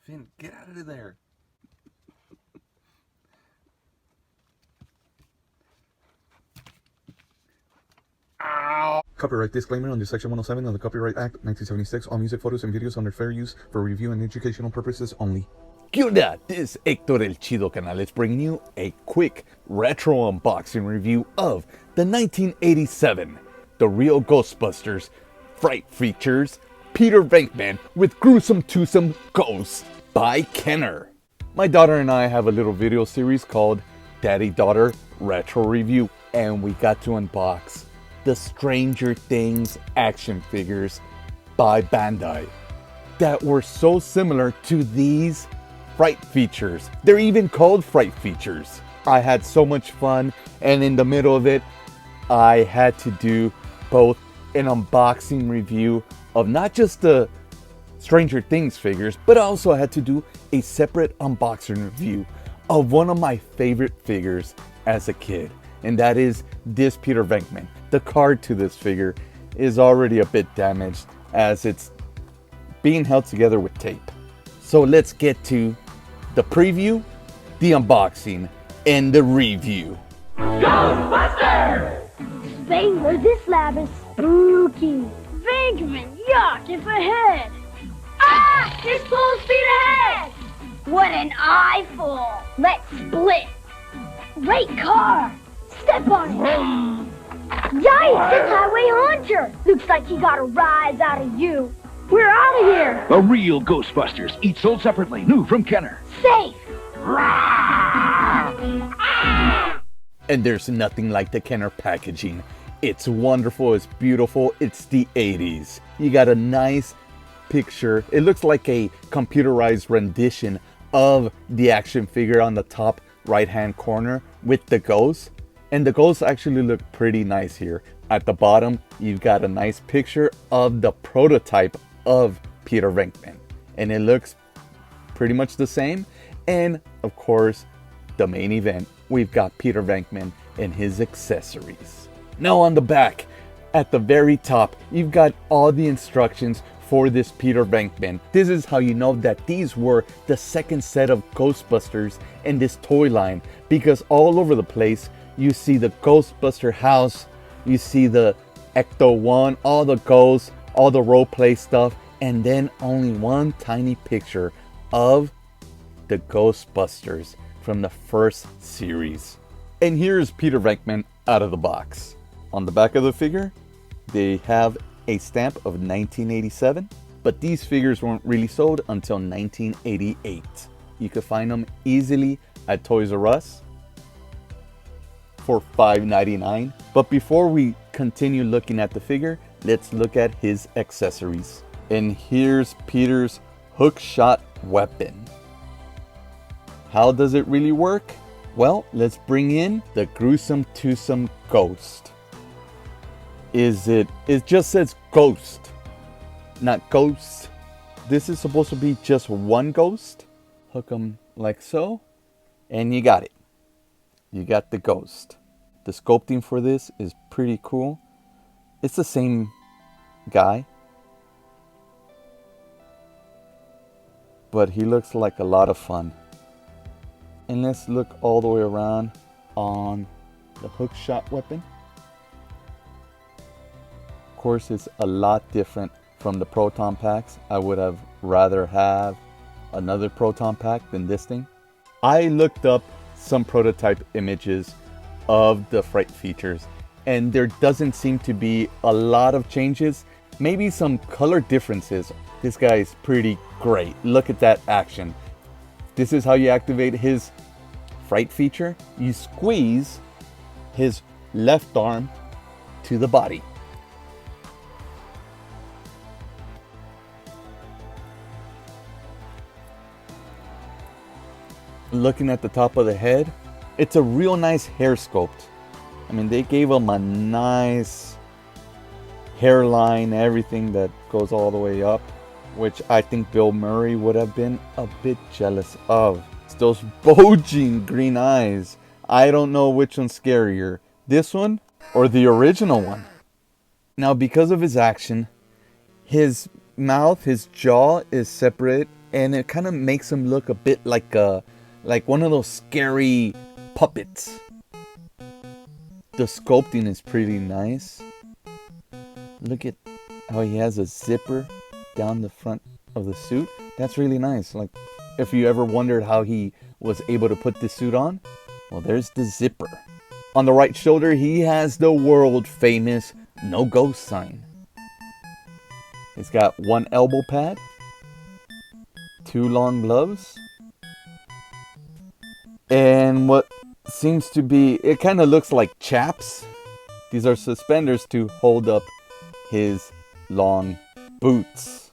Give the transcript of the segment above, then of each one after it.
Finn, get out of there. Ow! Copyright disclaimer under Section 107 of the Copyright Act, 1976. All music, photos, and videos under fair use for review and educational purposes only. ¿Qué onda? This is Héctor El Chido Canal is bringing you a quick retro unboxing review of the 1987 The Real Ghostbusters Fright Features Peter Venkman with Gruesome Twosome Ghost by Kenner. My daughter and I have a little video series called Daddy Daughter Retro Review, and we got to unbox the Stranger Things action figures by Bandai that were so similar to these Fright Features. They're even called Fright Features. I had so much fun, and in the middle of it, I had to do both an unboxing review of not just the Stranger Things figures, but I also had to do a separate unboxing review of one of my favorite figures as a kid, and that is this Peter Venkman. The card to this figure is already a bit damaged as it's being held together with tape. So let's get to the preview, the unboxing, and the review. Ghostbusters! Spangler, this lab is spooky. Venkman, yuck, it's ahead. Ah! It's full speed ahead! What an eyeful! Let's split. Great car! Step on it! Yikes, it's Highway Hunter! Looks like he got a rise out of you. We're out of here! The Real Ghostbusters, each sold separately, new from Kenner. Safe! And there's nothing like the Kenner packaging. It's wonderful, it's beautiful, it's the 80s. You got a nice picture. It looks like a computerized rendition of the action figure on the top right hand corner with the ghost. And the ghosts actually look pretty nice here. At the bottom, you've got a nice picture of the prototype of Peter Venkman. And it looks pretty much the same. And of course, the main event, we've got Peter Venkman and his accessories. Now on the back, at the very top, you've got all the instructions for this Peter Venkman. This is how you know that these were the second set of Ghostbusters in this toy line, because all over the place, you see the Ghostbuster house, you see the Ecto-1, all the ghosts, all the role play stuff, and then only one tiny picture of the Ghostbusters from the first series. And here's Peter Venkman out of the box. On the back of the figure, they have a stamp of 1987, but these figures weren't really sold until 1988. You could find them easily at Toys R Us for $5.99. But before we continue looking at the figure, let's look at his accessories. And here's Peter's hook shot weapon. How does it really work? Well, let's bring in the Gruesome Twosome Ghost. It just says ghost, not ghosts. This is supposed to be just one ghost. Hook them like so, and you got it. You got the ghost. The sculpting for this is pretty cool. It's the same guy, but he looks like a lot of fun. And let's look all the way around on the hook shot weapon. Of course, it's a lot different from the proton packs. I would have rather have another proton pack than this thing. I looked up some prototype images of the Fright Features, and there doesn't seem to be a lot of changes. Maybe some color differences. This guy is pretty great. Look at that action. This is how you activate his Fright Feature. You squeeze his left arm to the body. Looking at the top of the head, it's a real nice hair sculpt. I mean, they gave him a nice hairline, everything that goes all the way up, which I think Bill Murray would have been a bit jealous of. It's those bulging green eyes. I don't know which one's scarier, this one or the original one. Now, because of his action, his mouth, his jaw is separate, and it kind of makes him look a bit like one of those scary puppets. The sculpting is pretty nice. Look at how he has a zipper down the front of the suit. That's really nice. Like, if you ever wondered how he was able to put this suit on, well, there's the zipper. On the right shoulder, he has the world famous no ghost sign. He's got one elbow pad, 2 long gloves, and what seems to be, it kind of looks like chaps. These are suspenders to hold up his long boots.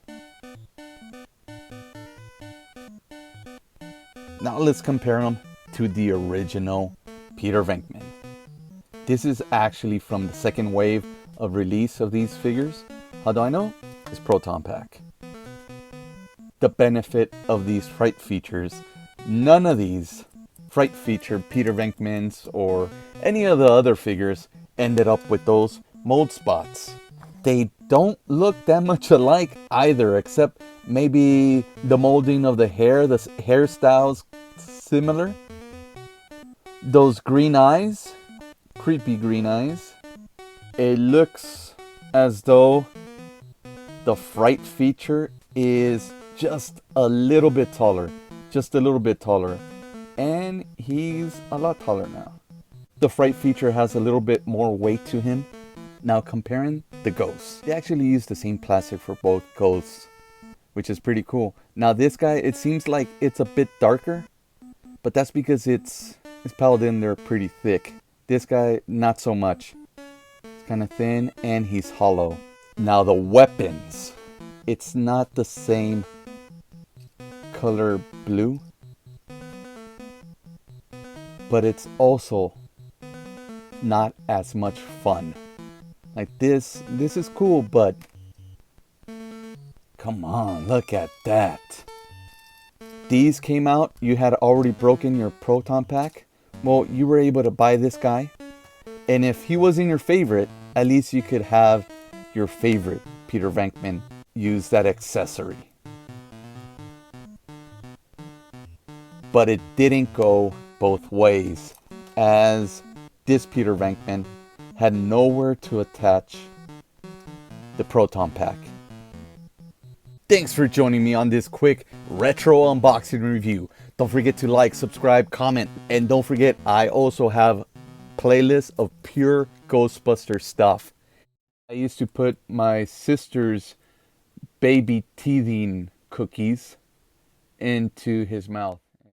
Now let's compare him to the original Peter Venkman. This is actually from the second wave of release of these figures. How do I know? It's Proton Pack. The benefit of these Fright Features, none of these Fright Feature Peter Venkmans or any of the other figures ended up with those mold spots. They don't look that much alike either, except maybe the molding of the hair, the hairstyles similar. Those green eyes, creepy green eyes. It looks as though the Fright Feature is just a little bit taller. Just a little bit taller. And he's a lot taller now. The Fright Feature has a little bit more weight to him. Now comparing the ghosts. They actually use the same plastic for both ghosts, which is pretty cool. Now this guy, it seems like it's a bit darker, but that's because his paladin, they're pretty thick. This guy, not so much. It's kind of thin and he's hollow. Now the weapons. It's not the same color blue, but it's also not as much fun. Like this is cool, but come on, look at that. These came out, you had already broken your Proton Pack. Well, you were able to buy this guy. And if he wasn't your favorite, at least you could have your favorite Peter Venkman use that accessory. But it didn't go both ways, as this Peter Venkman had nowhere to attach the Proton Pack. Thanks for joining me on this quick retro unboxing review. Don't forget to like, subscribe, comment, and don't forget I also have playlists of pure Ghostbuster stuff. I used to put my sister's baby teething cookies into his mouth.